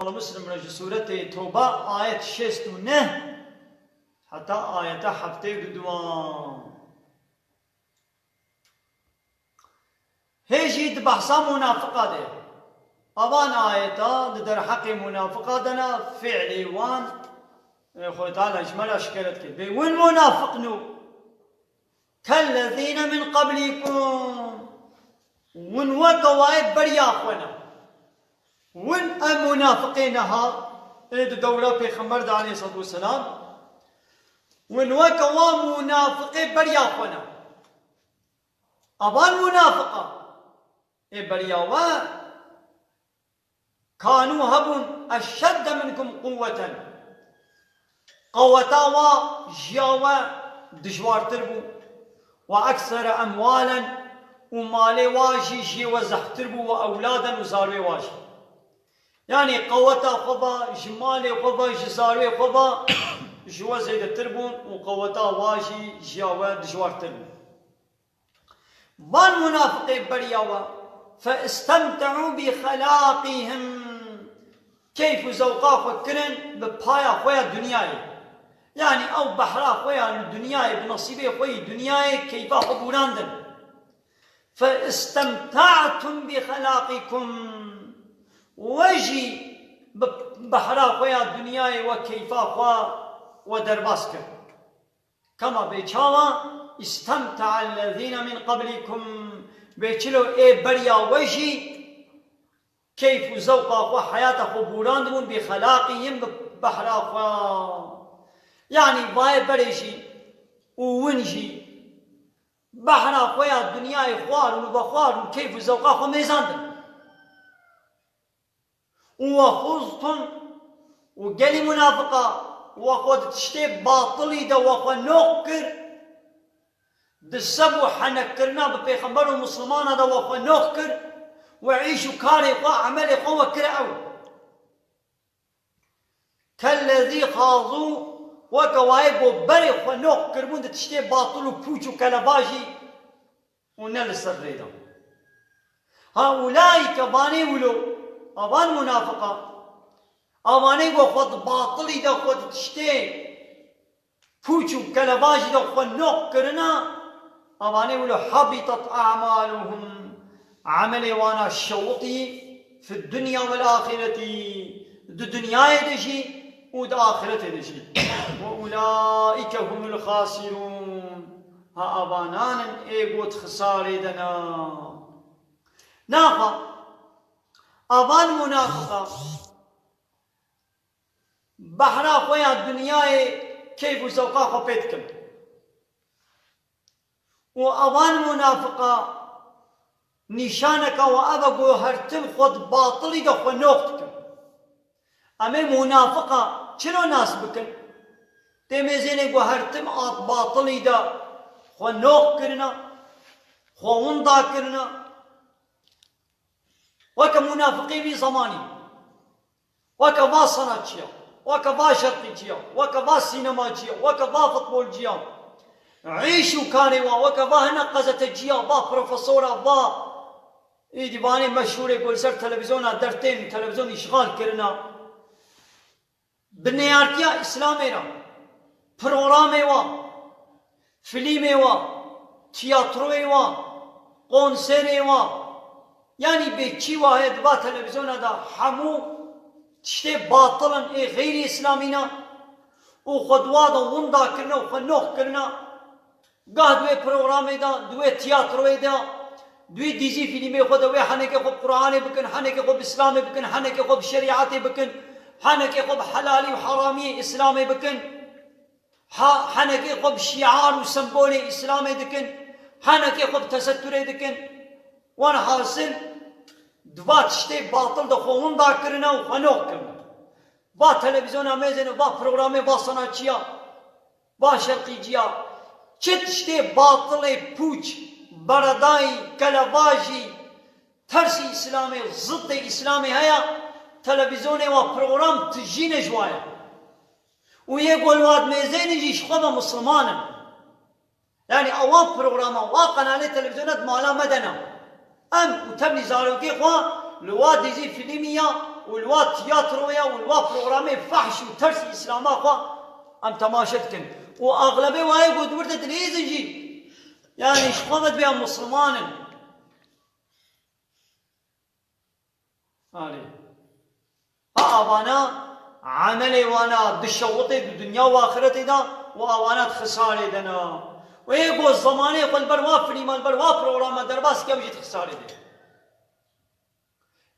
مسلم رجل سورة توبة آية 69 حتى آية هفته دوام هيجي بحثا منافقة ده أوان آية در حق منافقة دنا فعلي وان خوي تعالى اجمل اشكالت كده وين منافق نو كالذين من قبلكم وين وقوايد بريا اخوانا وين المنافقين ها دورة بيخمر عليه الصلاة والسلام وين وقوا منافقين بريا اخوانا أبان منافقة بريا كانوا هبون أشد منكم قوة قوتاوا جياوا دجوار تربو وأكثر أموالا ومالي واجي جي وزح تربو وأولادا وزاروي واجي يعني قوتا خبا جمالي خبا جزاروي خبا جوا زيد تربون وقوتا واجي جياوا دجوار تربو بان منافقين برياوا فاستمتعوا بخلاقهم كيف زوقا فكرن ببايا خويا دنياي يعني أو بحرا خويا الدنيا بنصيبه خوي دنياي كيف حبوراندن فاستمتعتم بخلاقكم وجي بحرا خويا الدنيا وكيف خوا ودرباسك كما بيشاوا استمتع الذين من قبلكم بيشلو بريا وجي كيف زوقا خوا حياة خبوراندون بخلاقهم بحرا خوا يعني باي بريشي وونجي بحرا خويا الدنيا خوار وبخوار كيف زوقا خو ميزاندن وخوزتم وقالي منافقة وخود تشتي باطلي دا وخو نوكر دسبو حنكرنا ببيخبرو مسلمان دا وخو نوكر وعيشوا كاري خو عملي خو وكرأو كالذي خاضوا وكوايبو بري ونوق كربون تشتي باطل وبوچو كلباجي ونلس الريدا هؤلاء كباني ولو أبان منافقة أباني خود باطلي دا خود تشتي بوچو كلباجي دا خود نوق كرنا أباني ولو حبطت أعمالهم عملي وانا الشوطي في الدنيا والآخرة الدنيا يدشي والآخرة يدشي وأولئك هم الخاسرون ها أبانان إيقوت خساري دنا ناقا أبان منافقة بحرا خويا الدنيا كيف زوقا خبيتكم وأبان منافقة نشانك وأبقوا هرتم خود باطلي دا خو نوقتكم أما منافقة چلو ناس بكن تميزيني قو هرتم آت باطلي دا خو نوق كرنا خو وندا كرنا وكا منافقين في زماني وكا با صناتشيا وكا با شرقيتشيا وكا با سينماتشيا وكا با فوتبول جيا عيشوا كانوا وكا با هنا قزة جيا با بروفيسورا با ديواني مشهور يقول سر تلفزيون درتين تلفزيون اشغال كرنا بنيارتيا اسلامي را پروگرامي وا فيلمي وا تياتروي وا قونسري وا يعني بيچي واحد با تلفزيون دا حمو تشتي باطلا غير اسلامينا وخدوا دا وندا كرنا وخنوخ كرنا قاه دوي پروگرامي دا دوي تياتروي دا دوی دیزی فیلمی خود دوی حنه که خوب قرآن بکن حنه که خوب اسلام بکن حنه که خوب شریعت بکن حنه که خوب حلالی و حرامی اسلام بکن حنه که خوب شعار و سمبول اسلام بکن حنه که خوب تستر بکن وان حاصل دوا تشتی باطل دو خون دا کرنا و خنوق کرنا با تلویزیون آمیزن با پروگرام با صنعتیا با شرقیجیا چه تشتی باطل پوچ برداي كلباجي ترسي إسلامي ضد إسلامي هيا تلفزيوني وبروغرام تجين جوايا ويقول واد ميزين يجي شخوبة مسلمانا يعني أواب بروغراما وقناة تلفزيونات مالا مدنا أم وتبني زاروكي خوا لواد يزي فيلمية والوا تياترويا والوا بروغرامي فحش وترسي إسلاما خوا أم تماشت كن وأغلبية واي قد ورد تليزنجي يعني شخومت بها مسلمان ها أوانا عملي وانا دشوطي الدنيا وآخرتي دا وأوانات خساري دنا ويقول الزماني يقول بروا فريمان بروا بروغرام درباس كيف جيت خساري دي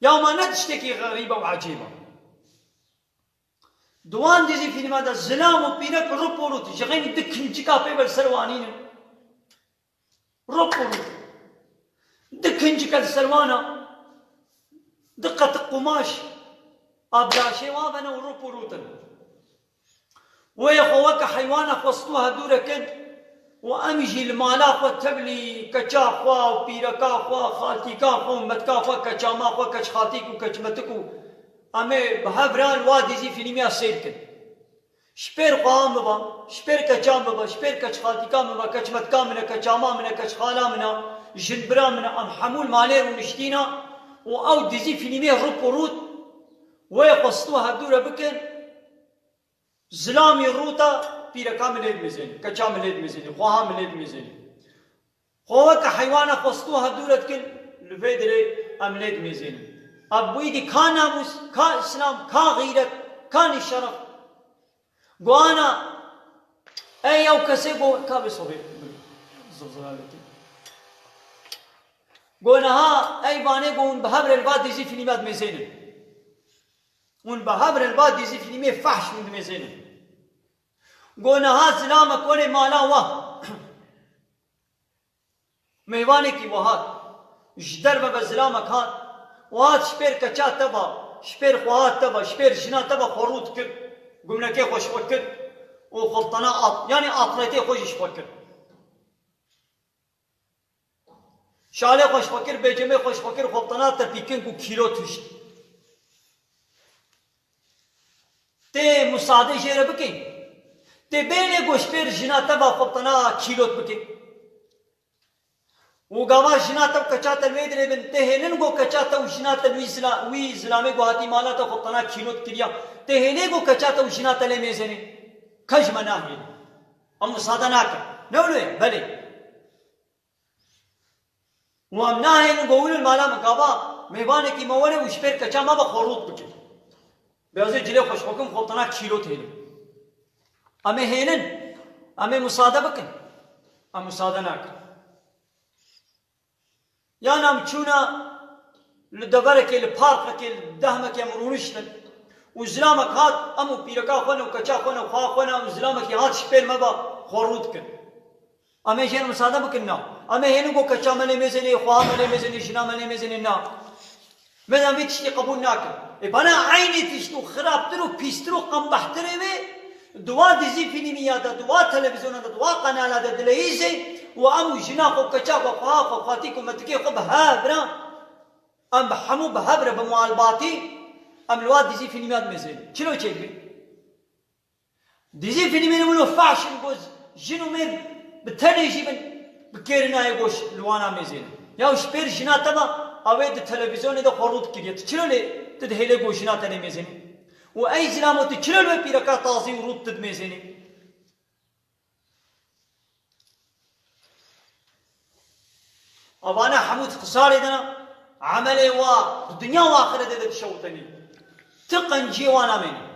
يوم نتشتكي غريبة وعجيبة دوان ديزي في لماذا الزلام وبينك ربوروت جغين دكن جيكا بيبل سروانين ربوروت دكن جيكا السروانا دقة قماش أبداشي وابنا وربوروتن ويخوك حيوانا خوصتوها دوركن وأمجي المالا خو تبلي كچا خوا وبيركا خوا خالتيكا خو متكا خوا كچاما خوا كچ خالتيك وكچمتكو أمي بهبران واديزي فيلميا سيركن شبير قام بابا شبير كچام بابا شبير كچ خالتيكا بابا كچمتكا منا كچاما منا كچ خالا منا جنبرا منا أم حمول مالير ونشتينا وأو ديزي فيلميا ربورود ويقصتوها دورة بكن زلامي الروتا بيركا مليد مزيني كچا مليد مزيني خوها مليد مزيني خوك حيوانا قصتوها دورة كن لفيدري أمليد مزيني أبويدي كان ناموس كان إسلام كان غيرت كان الشرف قوانا أي يو كسي قو كابي صبي زلزلالتي قوانا ها أي باني قون بهبر الباد ديزي فيلمات مزيني ون بهبر الباد ديزي فيلمي فحش من مزيني قوانا ها سلامك وني مالا واه ميواني كي وهات جدر ببزلامك هات وهات شبير كچا تبا شبير خوات تبا شبير جنا تبا خروط كر قمناكي خوش فكر وخلطنا يعني اطليتي خوش فكر شالي خوش فكر بيجمي خوش فكر خلطنا تربيكن كو كيلو تشت تي مساعدة جيرا بكين تي بيني گوش پیر جنا تبا خبطنا کیلوت بکی و گاوا جنا تب کچا تلوید ریبن تهنن گو کچا تب جنا تلوی وی زلامی گو هاتی مالا تب خبطنا کیلوت کریا تهنه گو کچا تب جنا تلی میزنی کج مناهی ام مصادة ناکر نولوی بلی و ام ناهین گوول المالا مقابا میوانه کی موانه وش پیر کچا ما با خروط بکی بیازه جلی خوش حکم خبطنا کیلوت هیلی أمي هينن أمي مصادة بكن أم مصادة ناكن يا نام تشونا لدبرك البارك الدهمك يا مرونشتن وزلامك هات أمو بيركا خونا وكچا خونا وخا خونا وزلامك هات شبيل مبا خورودكن أمي هين مصادة بكن نا أمي هين كو كچا مني مزني خوا مني مزني شنا مني مزني نا ماذا بيتشتي قبول ناكن إبنا عيني تشتو خرابترو بيسترو قنبحتري دوا ديزي فيلميا دا دوا تلفزيون دا دوا قناة دا دليزي وأمو جناق وكچاق وقاق وقاتيك ومتكي خب هابرا أم بحمو بهابرا بمعالباتي أم الواد ديزي فيلميات مزين چلو چلبي ديزي فيلمين ملو فاشن بوز جنو مير بتنجي من بكيرنا يقوش لوانا مزين يا وش بير جنا تبا أوي دا تلفزيون دا خروط كريت چلو لي تدهيلي قو جنا تاني مزين وأي زلامو تشلل وبيركا تازي ورود تدميزيني أبانا حمود خساري دنا عملي وا الدنيا وآخرة دا تشوتني تقنجي وانا مني